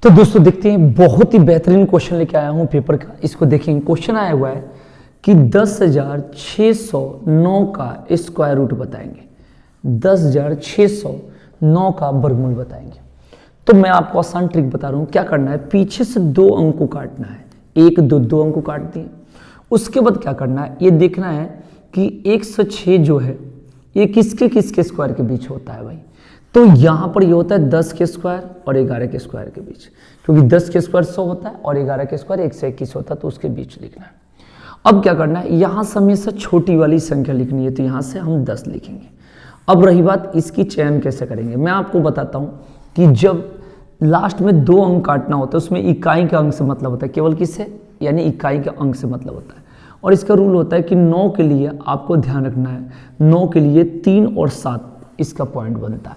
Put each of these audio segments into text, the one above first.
तो दोस्तों देखते हैं, बहुत ही बेहतरीन क्वेश्चन लेके आया हूं पेपर का। इसको देखेंगे, क्वेश्चन आया हुआ है कि 10,609 का स्क्वायर रूट बताएंगे, 10,609 का वर्गमूल बताएंगे। तो मैं आपको आसान ट्रिक बता रहा हूं, क्या करना है, पीछे से 2 अंक को काटना है, 1 2 2 अंक को काट दिए। उसके बाद क्या करना है, ये देखना है कि 106 जो है ये किसके किसके स्क्वायर के बीच होता है भाई। तो यहाँ पर ये होता है 10 के स्क्वायर और 11 के स्क्वायर के बीच, क्योंकि 10 के स्क्वायर 100 होता है और 11 के स्क्वायर 121 होता है, तो उसके बीच लिखना है। अब क्या करना है, यहाँ से हमेशा छोटी वाली संख्या लिखनी है, तो यहाँ से हम 10 लिखेंगे। अब रही बात इसकी चयन कैसे करेंगे, मैं आपको बताता हूँ कि जब लास्ट में 2 अंक काटना होता है उसमें इकाई का अंक से मतलब होता है, केवल किससे, यानी इकाई के अंक से मतलब होता है। और इसका रूल होता है कि 9 के लिए आपको ध्यान रखना है, 9 के लिए 3 और 7 इसका पॉइंट बनता है,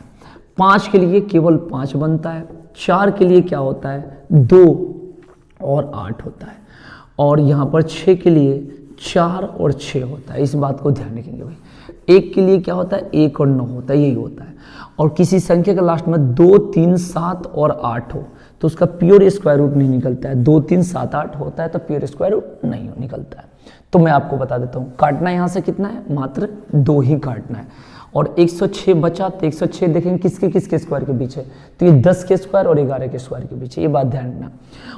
5 के लिए केवल 5 बनता है, 4 के लिए क्या होता है 2 और 8 होता है, और यहाँ पर 6 के लिए 4 और 6 होता है। इस बात को ध्यान रखेंगे भाई। 1 के लिए क्या होता है 1 और 9 होता है, यही होता है। और किसी संख्या के लास्ट में 2 3 7 और 8 हो तो उसका प्योर स्क्वायर रूट नहीं निकलता है। 2 3 7 8 होता है तो प्योर स्क्वायर रूट नहीं निकलता है। तो मैं आपको बता देता हूँ, काटना यहाँ से कितना है, मात्र 2 ही काटना है। और 106 बचा, तो 106 देखेंगे किसके किसके स्क्वायर के बीच है, तो ये 10 के स्क्वायर और 11 के स्क्वायर के बीच है, ये बात ध्यान रखना।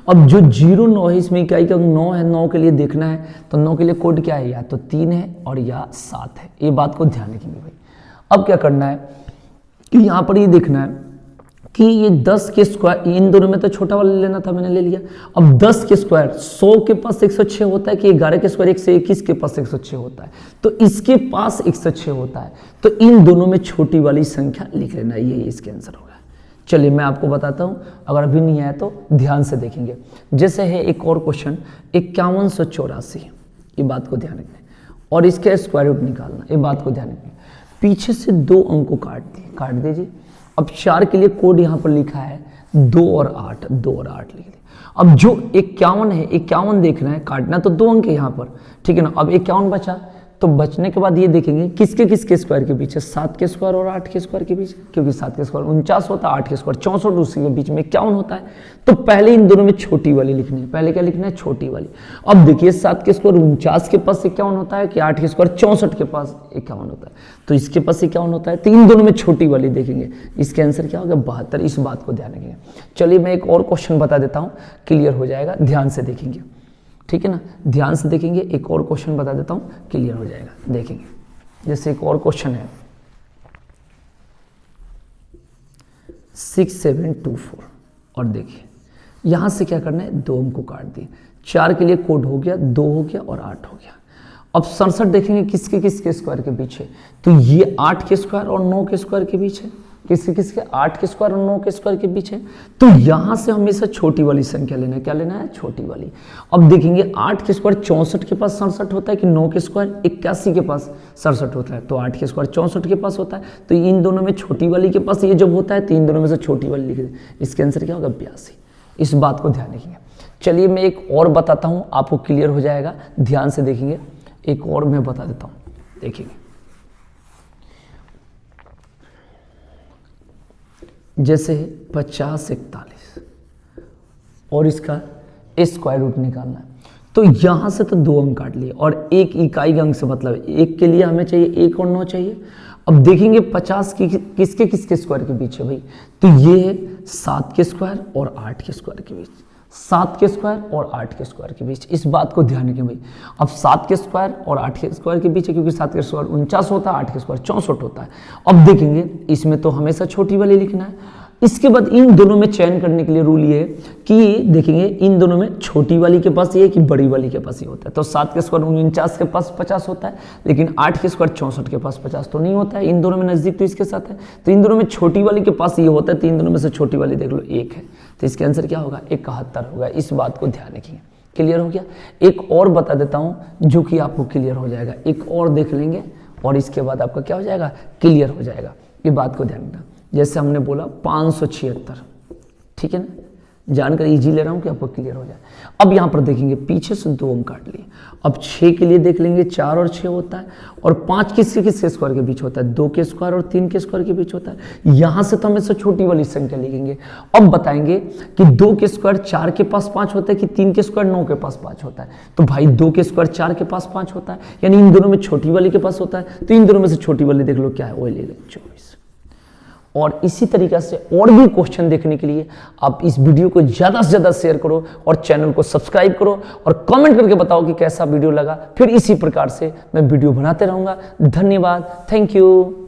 अब जो 0 9 है इसमें इकाई का 9 है, 9 के लिए देखना है तो 9 के लिए कोड क्या है, या तो 3 है और या 7 है, ये बात को ध्यान रखेंगे भाई। अब क्या करना है कि यहाँ पर ये देखना है कि ये 10 के स्क्वायर, इन दोनों में तो छोटा वाला लेना था, मैंने ले लिया। अब 10 के स्क्वायर 100 के पास 106 होता है कि 11 के स्क्वायर 121 के पास 106 होता है, तो इसके पास 106 होता है, तो इन दोनों में छोटी वाली संख्या लिख लेना, ये इसके आंसर होगा। चलिए मैं आपको बताता हूँ, अगर अभी नहीं आया तो ध्यान से देखेंगे। जैसे है एक और क्वेश्चन 5184, ये बात को ध्यान रखना, और इसका स्क्वायर रूट निकालना, ये बात को ध्यान रखना। पीछे से 2 अंक को काट दीजिए। अब 4 के लिए कोड यहाँ पर लिखा है 2 और 8, 2 और 8 लिख दिया। अब जो 51 है, 51 देखना है, काटना तो 2 अंक है यहाँ पर, ठीक है ना। अब 51 बचा, तो बचने के बाद ये देखेंगे किसके किसके स्क्वायर के बीच है, 7 के स्क्वायर और 8 के स्क्वायर के बीच, क्योंकि 7 के स्क्वायर 49 होता है, 8 के स्क्वायर 64, उसी के बीच में 51 होता है। तो पहले इन दोनों में छोटी वाली लिखनी है, पहले क्या लिखना है, छोटी वाली। अब देखिए 7 के स्क्वायर 49 के पास 51 होता है कि 8 के स्क्वायर 64 के पास 51 होता है, तो इसके पास 51 होता है, तो इन दोनों में छोटी वाली देखेंगे, इसके आंसर क्या होगा 72। इस बात को ध्यान रखेंगे। चलिए मैं एक और क्वेश्चन बता देता हूँ, क्लियर हो जाएगा, ध्यान से देखेंगे, ठीक है ना, ध्यान से देखेंगे। एक और क्वेश्चन बता देता हूँ, क्लियर हो जाएगा, देखेंगे। जैसे एक और क्वेश्चन है 6724, और देखिए यहां से क्या करना है, 2 अंक को काट दिए, 4 के लिए कोड हो गया, 2 हो गया और 8 हो गया। अब 67 देखेंगे किसके किसके स्क्वायर के बीच है, तो ये 8 के स्क्वायर और 9 के स्क्वायर के बीच है, किसके किसके, 8 के स्क्वायर और 9 के स्क्वायर के बीच है। तो यहां से हमेशा छोटी वाली संख्या लेना है, क्या लेना है, छोटी वाली। अब देखेंगे 8 के स्क्वायर 64 के पास 67 होता है कि 9 के स्क्वायर 81 के पास 67 होता है, तो 8 के स्क्वायर 64 के पास होता है, तो इन दोनों में छोटी वाली के पास ये जब होता है तो इन दोनों में से छोटी वाली लिख दें, इसके आंसर क्या होगा 82। इस बात को ध्यान रखिएगा। चलिए मैं एक और बताता हूँ, आपको क्लियर हो जाएगा, ध्यान से देखेंगे। एक और मैं बता देता हूँ, देखिएगा। जैसे 50 41 और इसका स्क्वायर रूट निकालना है, तो यहां से तो 2 अंक काट लिए और एक इकाई अंक से मतलब है, 1 के लिए हमें चाहिए 1 और 9 चाहिए। अब देखेंगे 50 की किसके किसके स्क्वायर के बीच है भाई, तो ये है 7 के स्क्वायर और 8 के स्क्वायर के बीच, 7 के स्क्वायर और 8 के स्क्वायर के बीच, इस बात को ध्यान रखें भाई। अब 7 के स्क्वायर और 8 के स्क्वायर के बीच है, क्योंकि 7 के स्क्वायर 49 होता है, 8 के स्क्वायर 64 होता है। अब देखेंगे इसमें तो हमेशा छोटी वाली लिखना है। इसके बाद इन दोनों में चयन करने के लिए रूल ये है कि देखेंगे इन दोनों में छोटी वाली के पास ये है कि बड़ी वाली के पास ये होता है। तो 7 के स्क्वायर 49 के पास 50 होता है, लेकिन 8 के स्क्वायर 64 के पास 50 तो नहीं होता है। इन दोनों में नजदीक तो इसके साथ है, तो इन दोनों में छोटी वाली के पास ये होता है, तो इन दोनों में से छोटी वाली देख लो 1 है, तो इसके आंसर क्या होगा 71 होगा। इस बात को ध्यान रखिए, क्लियर हो गया। एक और बता देता हूँ जो कि आपको क्लियर हो जाएगा, एक और देख लेंगे और इसके बाद आपका क्या हो जाएगा, क्लियर हो जाएगा। ये बात को ध्यान रखना। जैसे हमने बोला 576, ठीक है ना, जानकारी इजी ले रहा हूं कि आपको क्लियर हो जाए। अब यहां पर देखेंगे पीछे से 2 अंक काट लिए। अब 6 के लिए देख लेंगे 4 और 6 होता है, और 5 किसके किसके स्क्वायर के बीच होता है, 2 के स्क्वायर और 3 के स्क्वायर के बीच होता है। यहां से तो हम इससे छोटी वाली संख्या लिखेंगे। अब बताएंगे कि 2 के स्क्वायर 4 के पास 5 होता है कि 3 के स्क्वायर 9 के पास 5 होता है। तो भाई 2 के स्क्वायर 4 के पास 5 होता है, यानी इन दोनों में छोटी वाली के पास होता है। तो इन दोनों में से छोटी वाली देख लो क्या है, वही ले लो 24। और इसी तरीके से और भी क्वेश्चन देखने के लिए आप इस वीडियो को ज़्यादा से ज़्यादा शेयर करो और चैनल को सब्सक्राइब करो और कमेंट करके बताओ कि कैसा वीडियो लगा। फिर इसी प्रकार से मैं वीडियो बनाते रहूँगा। धन्यवाद, थैंक यू।